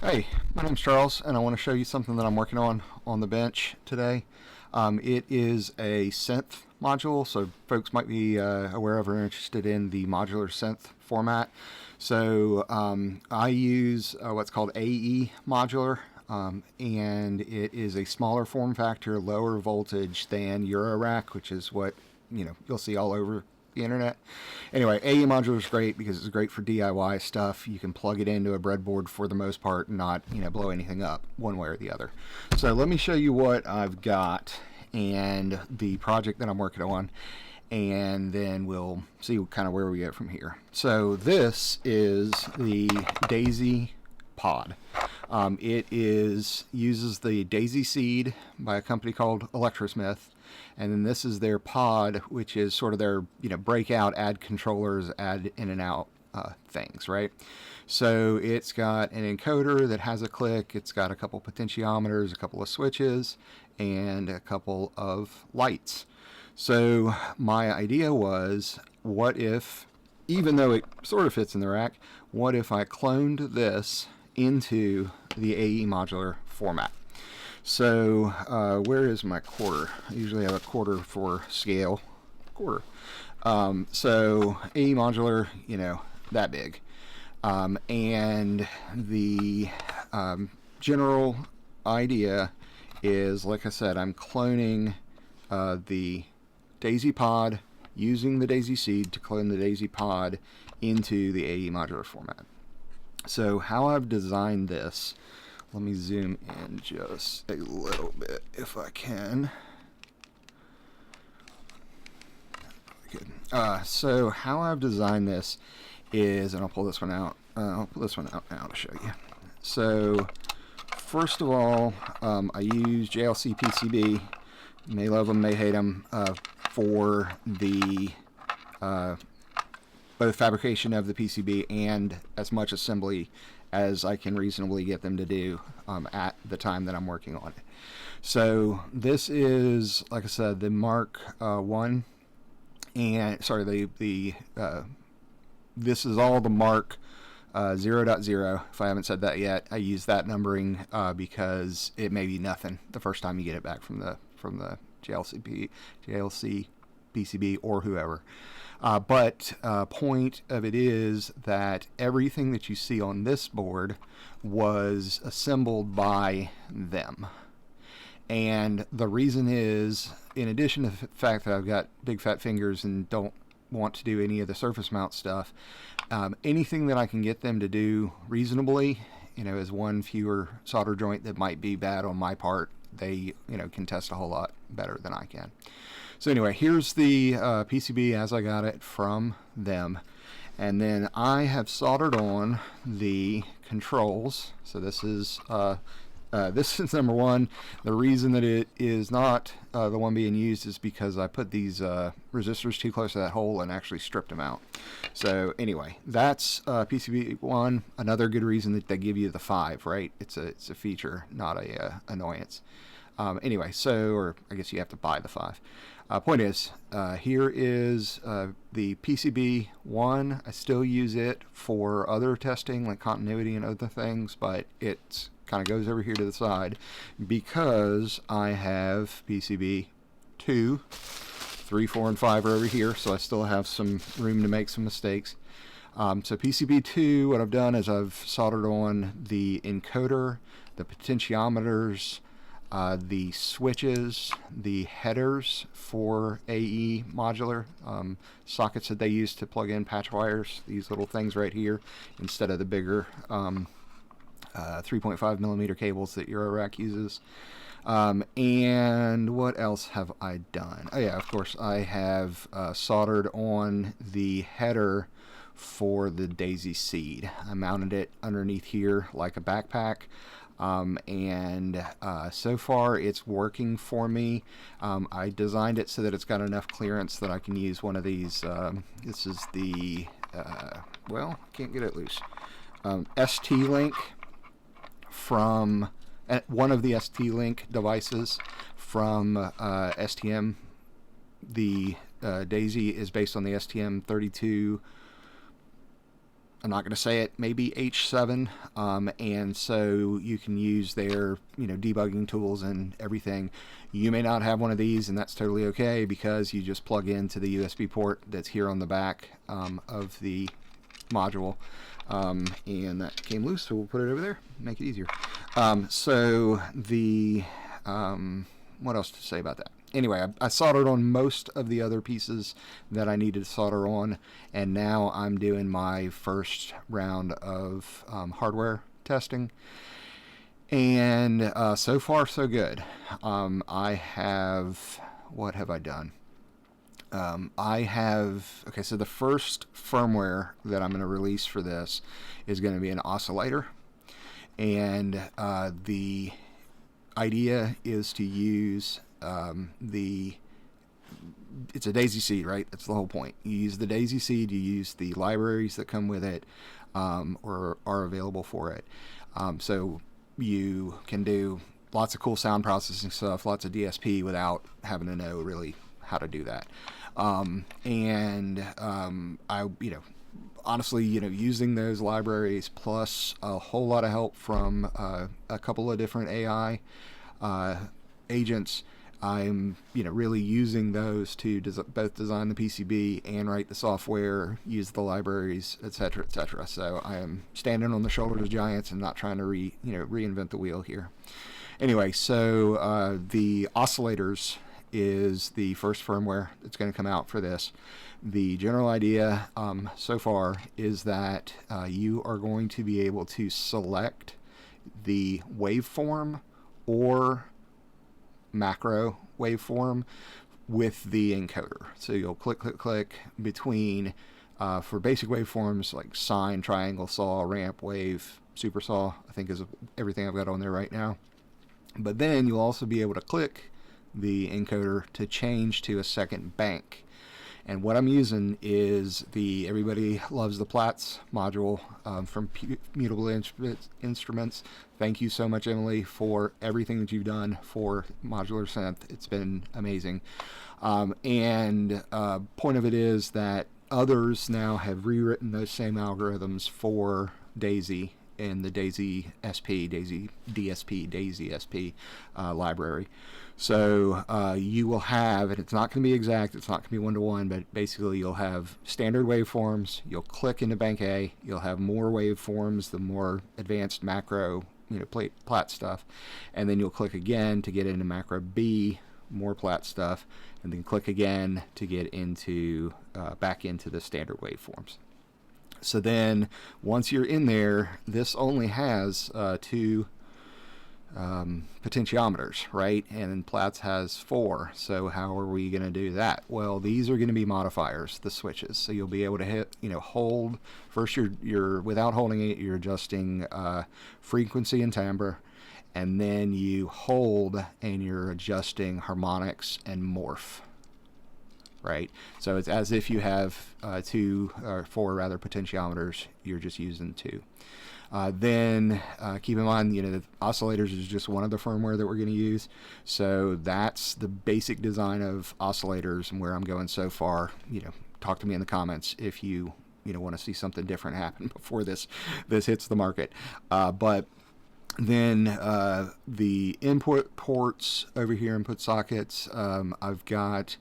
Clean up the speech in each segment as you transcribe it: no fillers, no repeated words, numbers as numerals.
Hey, my name's Charles, and I want to show you something that I'm working on the bench today. It is a synth module, so folks might be aware of or interested in the modular synth format. So I use what's called AE modular, and it is a smaller form factor, lower voltage than Eurorack, which is what you'll see all over the internet. Anyway, AE modular is great because it's great for DIY stuff. You can plug it into a breadboard for the most part and not blow anything up one way or the other. So let me show you what I've got and the project that I'm working on, and then we'll see kind of where we get from here. So this is the Daisy pod. It uses the Daisy seed by a company called Electrosmith, and then this is their pod, which is sort of their breakout, add controllers, add in and out things, right? So it's got an encoder that has a click, it's got a couple potentiometers, a couple of switches, and a couple of lights. So my idea was, what if, even though it sort of fits in the rack, what if I cloned this into the AE modular format? So where is my quarter? I usually have a quarter for scale. Quarter. So AE modular, that big. And the general idea is, like I said, I'm cloning the Daisy pod, using the Daisy seed to clone the Daisy pod into the AE modular format. So how I've designed this, let me zoom in just a little bit if I can. Good. So how I've designed this is, and I'll pull this one out. I'll pull this one out now to show you. So first of all, I use JLC PCB. You may love them, may hate them, for the both fabrication of the PCB and as much assembly as I can reasonably get them to do at the time that I'm working on it. So this is, like I said, the Mark 1, and sorry, this is all the Mark 0.0. If I haven't said that yet, I use that numbering because it may be nothing the first time you get it back from the JLC PCB or whoever. But point of it is that everything that you see on this board was assembled by them. And the reason is, in addition to the fact that I've got big fat fingers and don't want to do any of the surface mount stuff, anything that I can get them to do reasonably, is one fewer solder joint that might be bad on my part, they can test a whole lot better than I can. So anyway, here's the PCB as I got it from them, and then I have soldered on the controls. So this is number one. The reason that it is not the one being used is because I put these resistors too close to that hole and actually stripped them out. So anyway, that's PCB 1. Another good reason that they give you the 5, right? It's a feature, not a annoyance. Anyway, so, or I guess you have to buy the 5. Point is, here is the PCB 1. I still use it for other testing like continuity and other things, but it kind of goes over here to the side because I have PCB 2, 3, 4, and 5 are over here, so I still have some room to make some mistakes. So PCB 2, what I've done is I've soldered on the encoder, the potentiometers, the switches, the headers for AE modular, sockets that they use to plug in patch wires, these little things right here, instead of the bigger 3.5 millimeter cables that Eurorack uses. And what else have I done? Oh yeah, of course, I have soldered on the header for the Daisy seed. I mounted it underneath here like a backpack. And so far it's working for me. I designed it so that it's got enough clearance that I can use one of these. This is the, well, can't get it loose. ST-Link from one of the ST-Link devices from STM. The Daisy is based on the STM32 I'm not going to say it, maybe H7, and so you can use their debugging tools and everything. You may not have one of these, and that's totally okay, because you just plug into the USB port that's here on the back of the module, and that came loose, so we'll put it over there, make it easier. So the what else to say about that? Anyway, I soldered on most of the other pieces that I needed to solder on, and now I'm doing my first round of hardware testing. And so far, so good. I have, what have I done? Okay, so the first firmware that I'm going to release for this is going to be an oscillator. And the idea is to use it's a daisy seed, right? That's the whole point. You use the daisy seed, you use the libraries that come with it, or are available for it. So you can do lots of cool sound processing stuff, lots of DSP, without having to know really how to do that. I honestly, using those libraries plus a whole lot of help from a couple of different AI agents, I'm really using those to both design the PCB and write the software, use the libraries, etc., etc. So I am standing on the shoulders of giants and not trying to reinvent the wheel here. Anyway, so the oscillators is the first firmware that's going to come out for this. The general idea so far is that you are going to be able to select the waveform or macro waveform with the encoder. So you'll click between, for basic waveforms like sine, triangle, saw, ramp, wave, super saw, I think is everything I've got on there right now. But then you'll also be able to click the encoder to change to a second bank. And what I'm using is everybody loves the Platts module from Mutable Instruments. Thank you so much, Emily, for everything that you've done for modular synth. It's been amazing. Point of it is that others now have rewritten those same algorithms for Daisy in the Daisy SP, Daisy DSP, Daisy SP library. So you will have, and it's not going to be exact, it's not going to be one-to-one, but basically you'll have standard waveforms, you'll click into bank A, you'll have more waveforms, the more advanced macro, Platt stuff, and then you'll click again to get into macro B, more Platt stuff, and then click again to get into back into the standard waveforms. So then once you're in there, this only has two potentiometers, right? And Platts has 4. So how are we going to do that? Well, these are going to be modifiers, the switches. So you'll be able to hit, hold. First, you're without holding it, you're adjusting frequency and timbre, and then you hold and you're adjusting harmonics and morph. Right, so it's as if you have 2 or 4 rather potentiometers. You're just using 2. Then keep in mind, the oscillators is just one of the firmware that we're going to use. So that's the basic design of oscillators and where I'm going so far. Talk to me in the comments if you want to see something different happen before this hits the market. But then the input ports over here, input sockets, I've got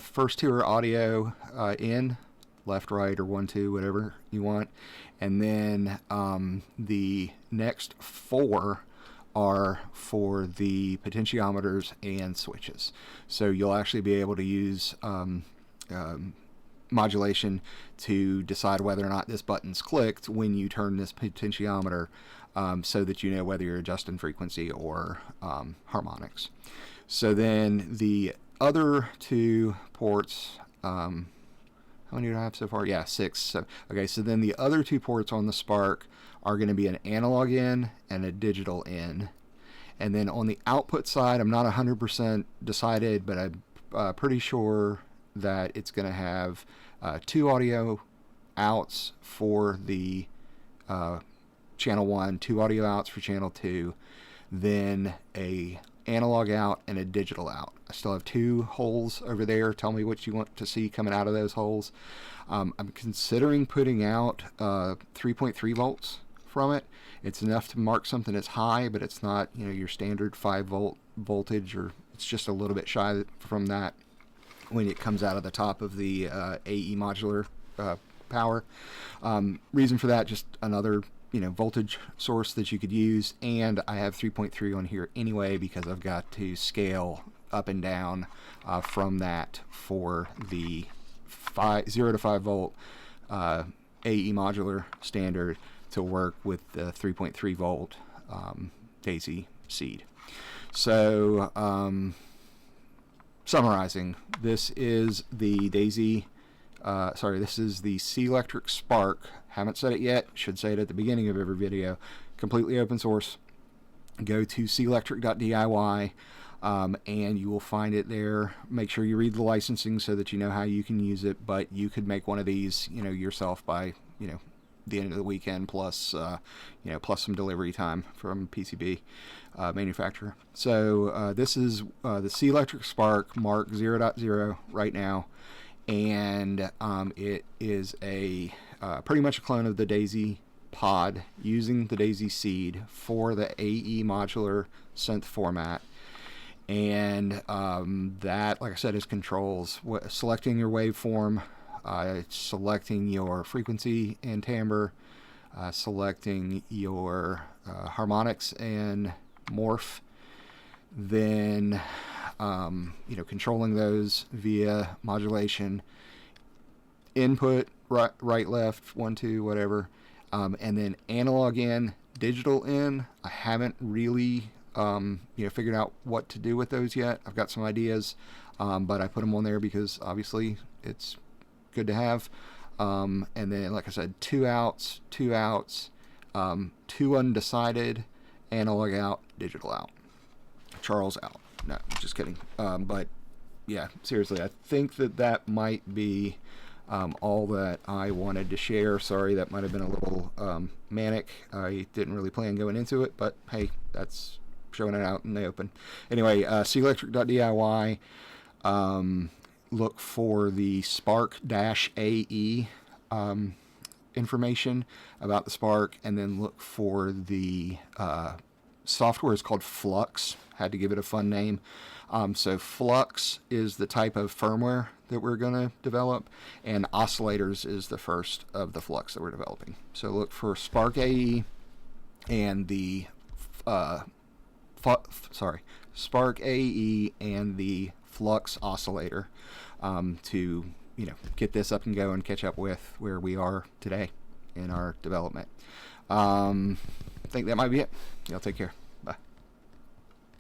first 2 are audio in, left, right, or 1, 2, whatever you want. And then the next 4 are for the potentiometers and switches. So you'll actually be able to use modulation to decide whether or not this button's clicked when you turn this potentiometer, so that you know whether you're adjusting frequency or harmonics. So then the other 2 ports, how many do I have so far? Yeah, 6. So, okay, so then the other 2 ports on the Spark are going to be an analog in and a digital in. And then on the output side, I'm not 100% decided, but I'm pretty sure that it's going to have 2 audio outs for the channel 1, 2 audio outs for channel 2, then a analog out, and a digital out. I still have 2 holes over there. Tell me what you want to see coming out of those holes. I'm considering putting out 3.3 volts from it. It's enough to mark something as high, but it's not, you know, your standard 5-volt voltage, or it's just a little bit shy from that when it comes out of the top of the AE modular power. Reason for that, just another, you know, voltage source that you could use, and I have 3.3 on here anyway because I've got to scale up and down from that for the 0 to 5 volt AE modular standard to work with the 3.3 volt daisy seed. So summarizing, this is the daisy this is the clectric Spark. Haven't said it yet, should say it at the beginning of every video. Completely open source. Go to clectric-diy and you will find it there. Make sure you read the licensing so that you know how you can use it, but you could make one of these, you know, yourself by, you know, the end of the weekend, plus you know, plus some delivery time from PCB manufacturer. So this is the clectric Spark Mark 0.0 right now, and it is a pretty much a clone of the Daisy pod using the Daisy seed for the AE modular synth format. And that, like I said, is controls selecting your waveform, selecting your frequency and timbre, selecting your harmonics and morph, then you know, controlling those via modulation, input right left 1 2 whatever, and then analog in, digital in. I haven't really you know, figured out what to do with those yet. I've got some ideas, but I put them on there because obviously it's good to have. And then, like I said, 2 outs, 2 undecided, analog out, digital out, Charles out. No, just kidding. But yeah, seriously, I think that might be all that I wanted to share. Sorry, that might have been a little manic. I didn't really plan going into it, but hey, that's showing it out in the open. Anyway, clectric.diy. Look for the Spark-AE information about the Spark, and then look for the software is called FLUX. Had to give it a fun name. So FLUX is the type of firmware that we're going to develop, and Oscillators is the first of the FLUX that we're developing. So look for Spark-AE and the Spark-AE and the FLUX oscillator to, you know, get this up and go and catch up with where we are today in our development. I think that might be it. Y'all take care.